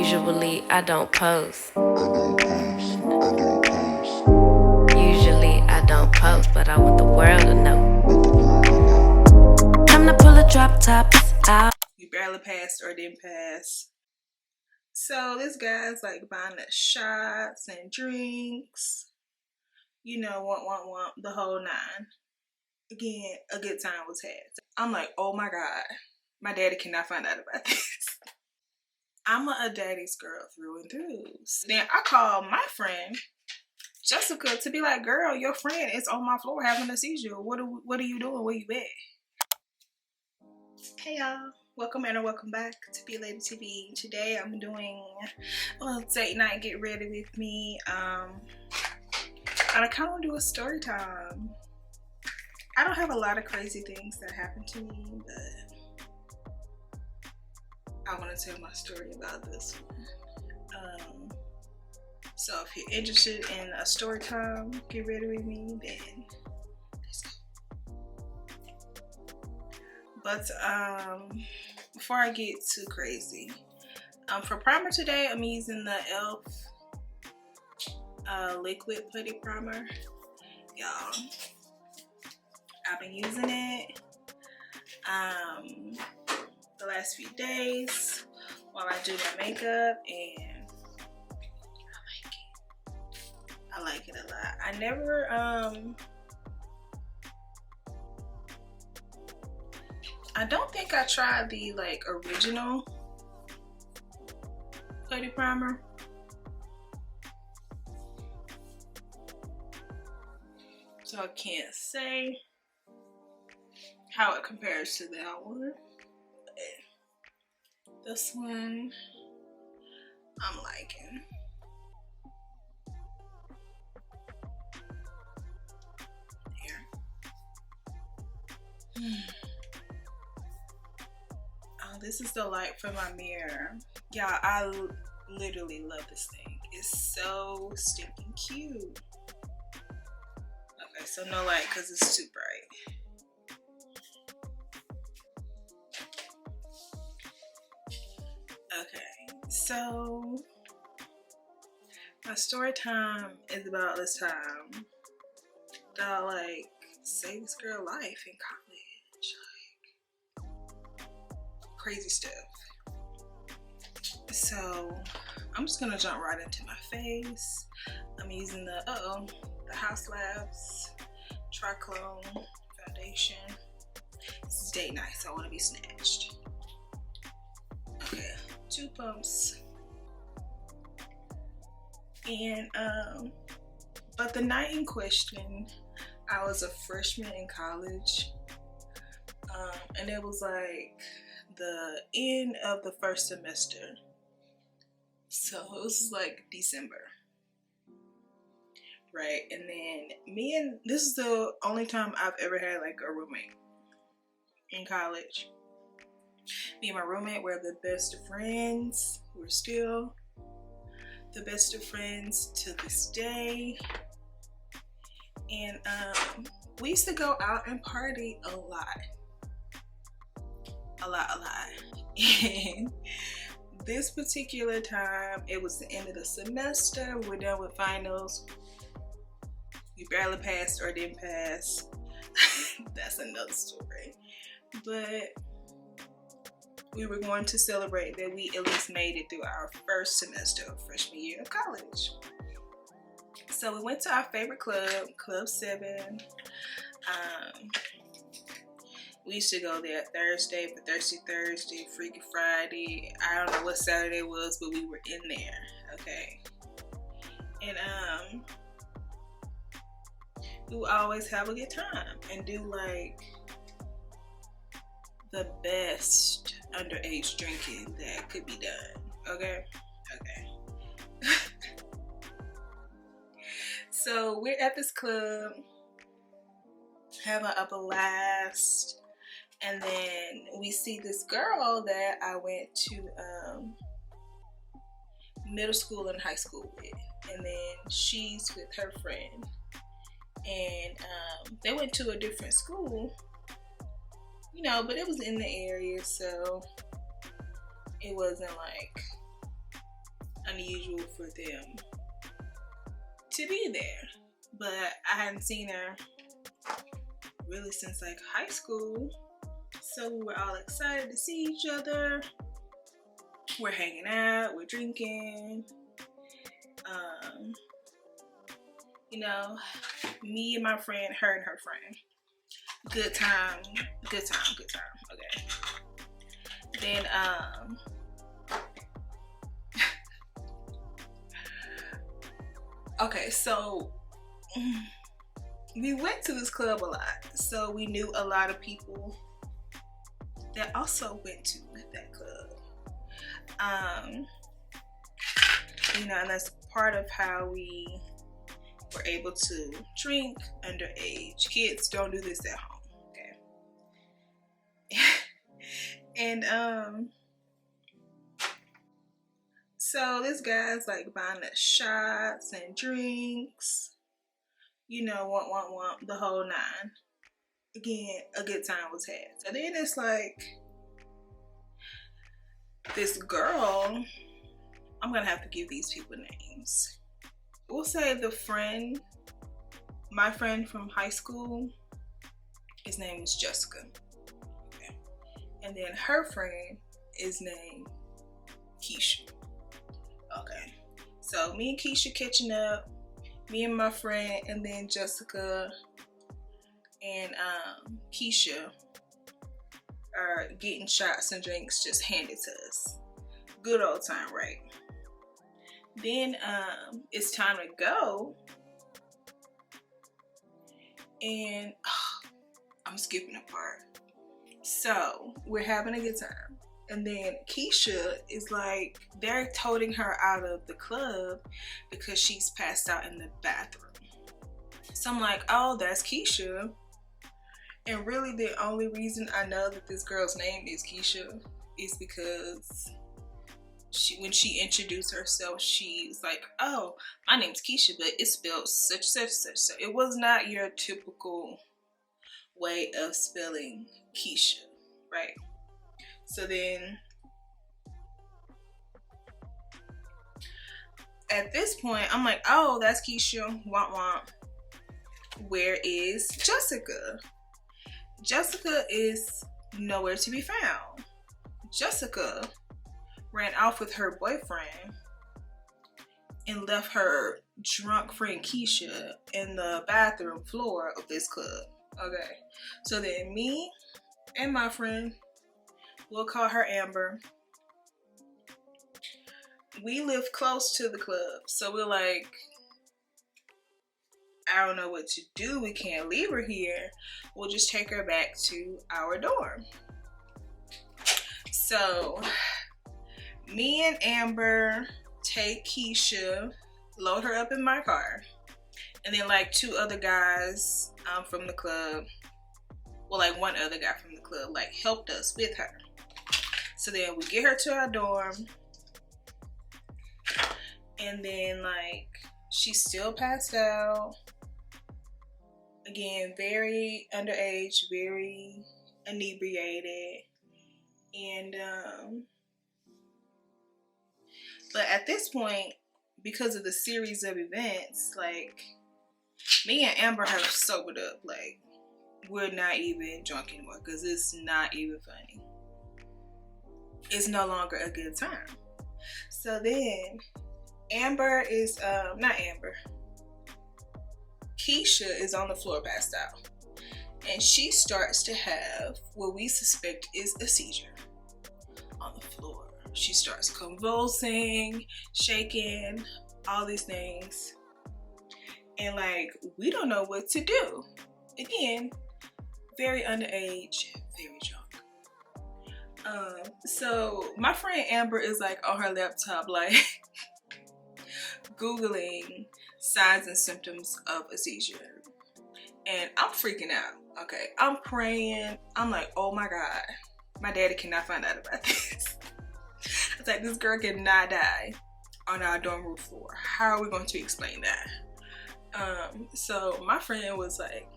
Usually I don't post. Usually I don't post, but I want the world to know. Time to pull a drop tops out. You barely passed or didn't pass. So this guy's like buying us shots and drinks. You know, want the whole nine. Again, a good time was had. I'm like, oh my God, my daddy cannot find out about this. I'm a daddy's girl through and through. Then I called my friend Jessica to be like, girl, your friend is on my floor having a seizure. What are you doing? Where you at? Hey y'all, welcome and welcome back to Be Lady TV. Today I'm doing a little date night, get ready with me. I kind of want to do a story time. I don't have a lot of crazy things that happen to me, but I want to tell my story about this one. So if you're interested in a story time, get ready with me, then let's go. But before I get too crazy, for primer today, I'm using the e.l.f. Liquid Putty Primer. Y'all, I've been using it the last few days while I do my makeup, and I like it a lot. I never I don't think I tried the like original putty primer. So I can't say how it compares to that one. This one I'm liking. Oh, this is the light for my mirror. Yeah, I literally love this thing. It's so stinking cute. Okay, so no light because it's too bright. Okay, so my story time is about this time that I like saved this girl life in college. Like crazy stuff. So I'm just gonna jump right into my face. I'm using the House Labs Triclone foundation. This is date night, so I want to be snatched. Okay, 2 pumps. And but the night in question, I was a freshman in college, and it was like the end of the first semester, so it was like December, right? And then this is the only time I've ever had like a roommate in college. Me and my roommate were the best of friends. We're still the best of friends to this day. And we used to go out and party a lot. And this particular time, it was the end of the semester. We're done with finals. We barely passed or didn't pass. That's another story. But we were going to celebrate that we at least made it through our first semester of freshman year of college. So we went to our favorite club, Club 7. We used to go there Thursday for Thirsty Thursday, Freaky Friday. I don't know what Saturday was, but we were in there, okay? And we would always have a good time and do like the best underage drinking that could be done, okay? Okay. So we're at this club, having a blast, and then we see this girl that I went to middle school and high school with, and then she's with her friend, and they went to a different school, you know, but it was in the area, so it wasn't like unusual for them to be there. But I hadn't seen her really since like high school. So we were all excited to see each other. We're hanging out, we're drinking. You know, me and my friend, her and her friend. Good time. Okay. Then okay, so we went to this club a lot, so we knew a lot of people that also went to that club. You know, and that's part of how we were able to drink underage. Kids don't do this at home, okay? And so this guy's like buying us shots and drinks, you know, want the whole nine. Again, a good time was had. So then it's like this girl, I'm gonna have to give these people names. We'll say the friend, my friend from high school, his name is Jessica. Okay. And then her friend is named Keisha. Okay. So me and Keisha catching up, me and my friend, and then Jessica and Keisha are getting shots and drinks just handed to us. Good old time, right? Then it's time to go, and I'm skipping a part. So we're having a good time, and then Keisha is like, they're toting her out of the club because she's passed out in the bathroom. So I'm like, oh, that's Keisha. And really the only reason I know that this girl's name is Keisha is because when she introduced herself, she's like, oh, my name's Keisha, but it's spelled such. So it was not your typical way of spelling Keisha, right? So then at this point, I'm like, oh, that's Keisha, womp. Where is Jessica? Jessica is nowhere to be found. Jessica ran off with her boyfriend and left her drunk friend Keisha in the bathroom floor of this club. Okay, so then me and my friend, we'll call her Amber, we live close to the club, so we're like, I don't know what to do, we can't leave her here, we'll just take her back to our dorm. So me and Amber take Keisha, load her up in my car, and then like two other guys from the club, well, like one other guy from the club, like helped us with her. So then we get her to our dorm, and then like she's still passed out. Again, very underage, very inebriated, and but at this point, because of the series of events, like me and Amber have sobered up. Like we're not even drunk anymore because it's not even funny. It's no longer a good time. So then Amber is not Amber. Keisha is on the floor passed out, and she starts to have what we suspect is a seizure on the floor. She starts convulsing, shaking, all these things, and like we don't know what to do. Again, very underage, very drunk. So my friend Amber is like on her laptop, like Googling signs and symptoms of a seizure. And I'm freaking out, okay? I'm praying. I'm like, oh my God, my daddy cannot find out about this. It's like, this girl cannot die on our dorm room floor. How are we going to explain that? So my friend was like,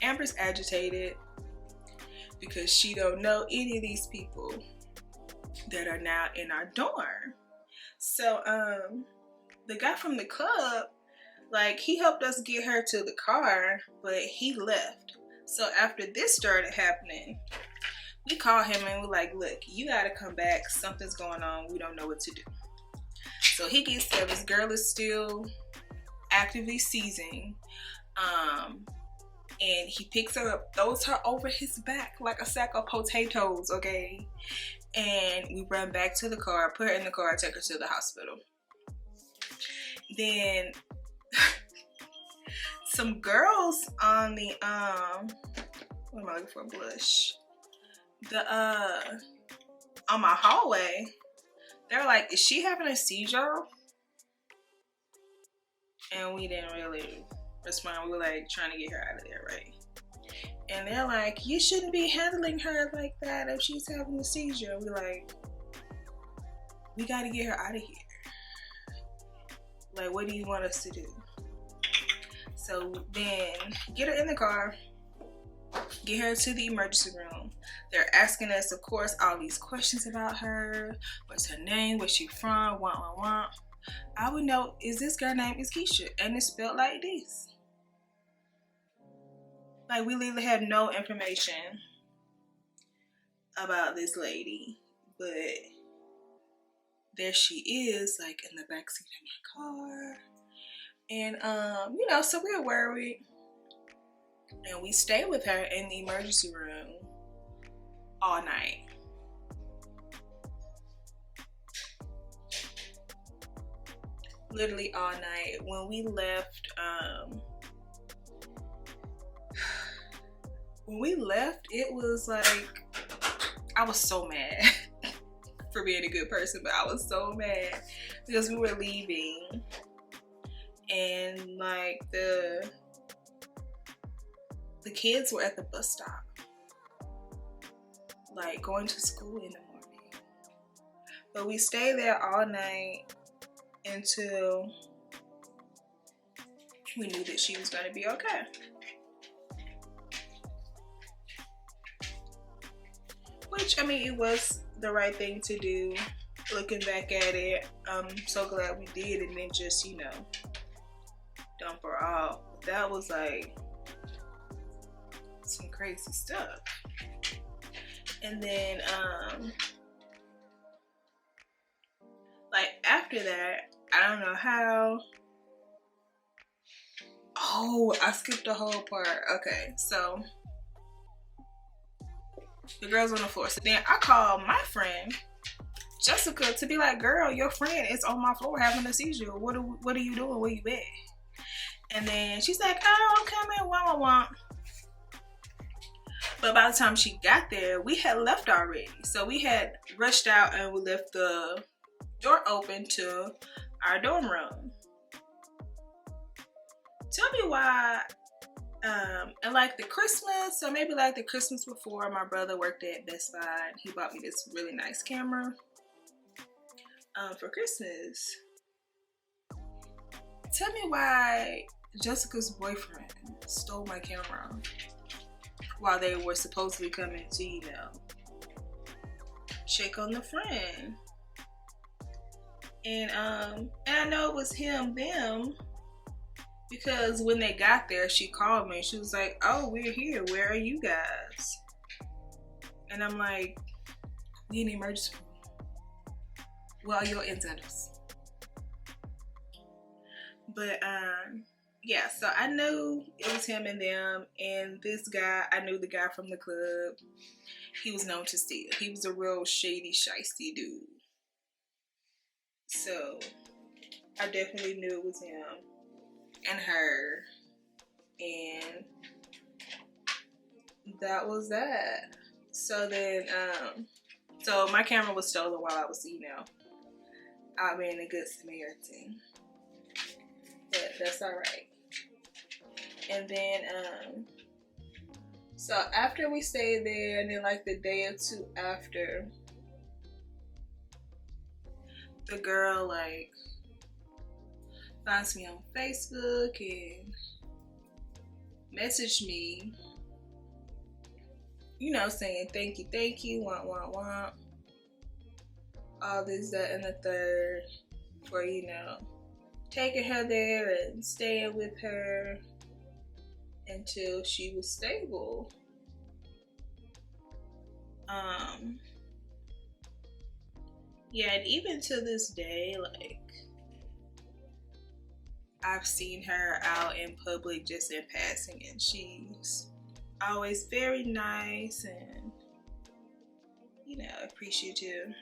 Amber's agitated because she don't know any of these people that are now in our dorm. So the guy from the club, like, he helped us get her to the car, but he left. So after this started happening, we called him and we're like, look, you gotta come back. Something's going on. We don't know what to do. So he gets there. This girl is still actively seizing. And he picks her up, throws her over his back like a sack of potatoes, okay? And we run back to the car, put her in the car, take her to the hospital. Then some girls on the what am I looking for? Blush. On my hallway, they're like, is she having a seizure? And we didn't really respond. We were like trying to get her out of there, right? And they're like, you shouldn't be handling her like that if she's having a seizure. We're like, we gotta get her out of here. Like, what do you want us to do? So then get her in the car, get her to the emergency room. They're asking us, of course, all these questions about her. What's her name? Where's she from? Wah. I would know, is this girl name is Keisha? And it's spelled like this. Like, we literally have no information about this lady. But there she is, like, in the backseat of my car. And, you know, so we're worried. And we stay with her in the emergency room all night. Literally all night. When we left, it was like, I was so mad for being a good person, but I was so mad because we were leaving and like the kids were at the bus stop, like going to school in the morning. But we stayed there all night until we knew that she was going to be okay. Which, I mean, it was the right thing to do. Looking back at it, I'm so glad we did and then just, you know, dump her off. That was like some crazy stuff. And then, like after that, I don't know how. Oh, I skipped the whole part. Okay, so the girl's on the floor. So then I called my friend Jessica to be like, girl, your friend is on my floor having a seizure. What are you doing? Where you at? And then she's like, oh, I'm coming, wah. But by the time she got there, we had left already. So we had rushed out and we left the door open to our dorm room. Tell me why, and like the Christmas, so maybe like the Christmas before, my brother worked at Best Buy and he bought me this really nice camera for Christmas. Tell me why Jessica's boyfriend stole my camera while they were supposedly coming to, you know, check on the friend. And I know it was them, because when they got there, she called me. She was like, oh, we're here. Where are you guys? And I'm like, we in the emergency room. Well, your incentives. But yeah, so I knew it was him and them. And this guy, I knew the guy from the club. He was known to steal. He was a real shady, shiesty dude. So I definitely knew it was him and her. And that was that. So then, so my camera was stolen while I was, you know, out being a good Samaritan. But that's alright. And then, so after we stayed there, and then like the day or two after, the girl like finds me on Facebook and messaged me, you know, saying thank you, want, all this, that, and the third. for, taking her there and staying with her until she was stable. Yeah, and even to this day, like, I've seen her out in public just in passing, and she's always very nice and, appreciative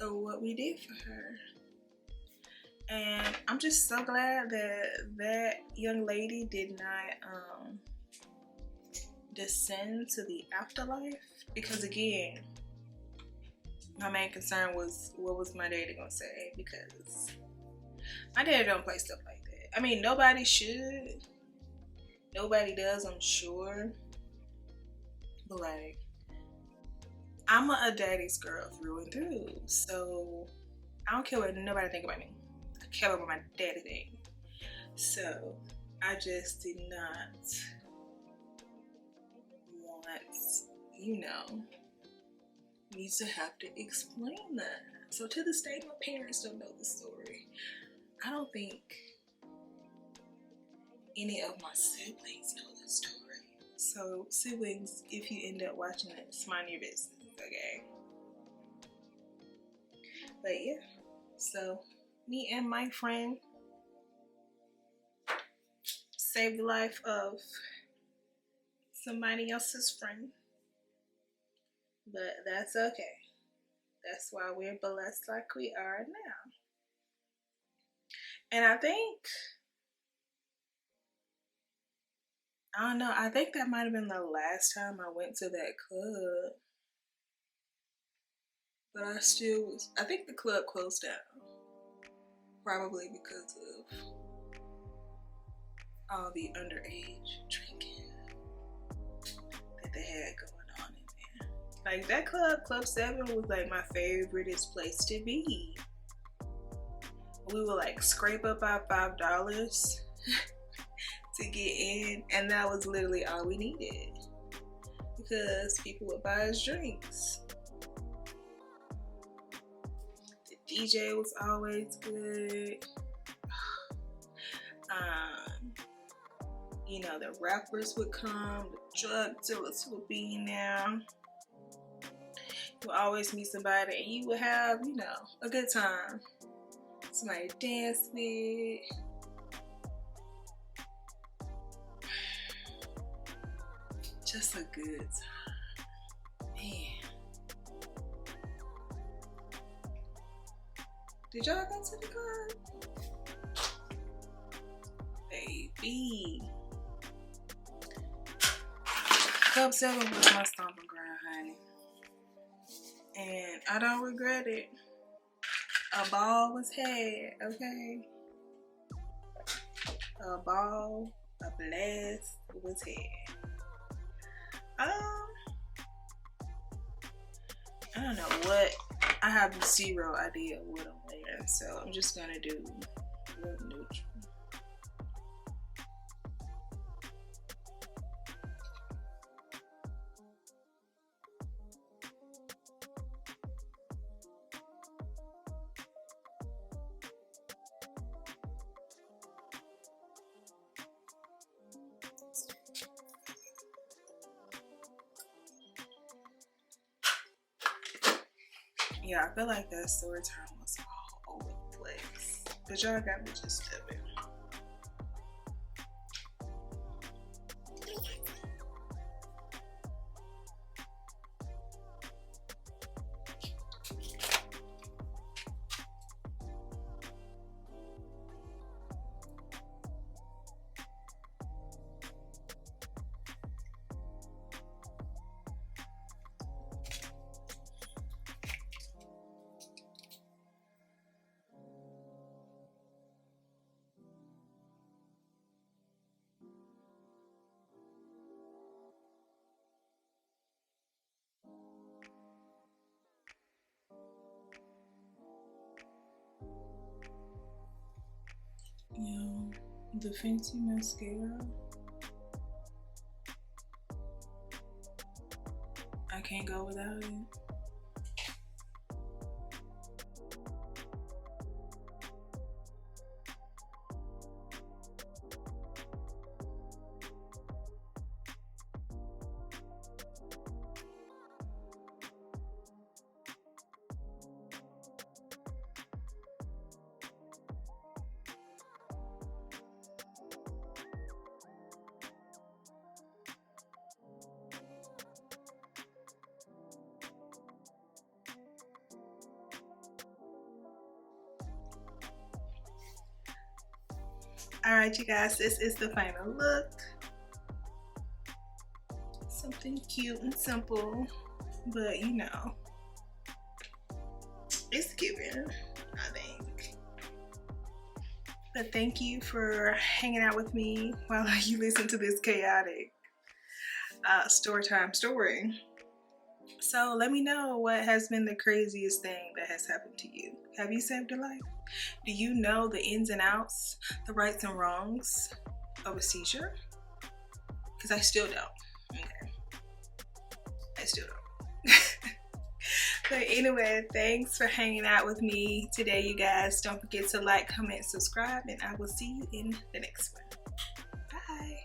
of what we did for her. And I'm just so glad that young lady did not descend to the afterlife, because again, my main concern was, what was my daddy gonna say? Because my daddy don't play stuff like that. I mean, nobody should. Nobody does, I'm sure. But like, I'm a daddy's girl through and through. So I don't care what nobody think about me. I care about what my daddy think. So I just did not want, me to have to explain that. So to this day, my parents don't know the story. I don't think any of my siblings know the story. So siblings, if you end up watching it, it's mind your business, okay? But yeah, so me and my friend saved the life of somebody else's friend. But that's okay. That's why we're blessed like we are now. And I don't know, I think that might have been the last time I went to that club. But I think the club closed down. Probably because of all the underage drinking that they had going on in there. Like, that Club 7 was like my favoriteest place to be. We would like scrape up our $5 to get in, and that was literally all we needed, because people would buy us drinks. The DJ was always good. The rappers would come, the drug dealers would be in there. You would always meet somebody, and you would have, a good time. Somebody to dance with. Just a good time. Man. Did y'all go to the club? Baby. Club 7 was my stomping ground, honey. And I don't regret it. A ball was had, okay? A ball, a blast was had. I don't know what. I have zero idea what I'm wearing, so I'm just gonna do room neutral. Yeah, I feel like that story time was all over the place. But y'all got me just of it. The fancy mascara. I can't go without it. Alright, you guys, this is the final look. Something cute and simple, but you know, it's giving, I think. But thank you for hanging out with me while you listen to this chaotic story time story. So let me know what has been the craziest thing that has happened to you. Have you saved a life? Do you know the ins and outs, the rights and wrongs of a seizure? Because I still don't. Okay. I still don't. But anyway, thanks for hanging out with me today, you guys. Don't forget to like, comment, subscribe, and I will see you in the next one. Bye.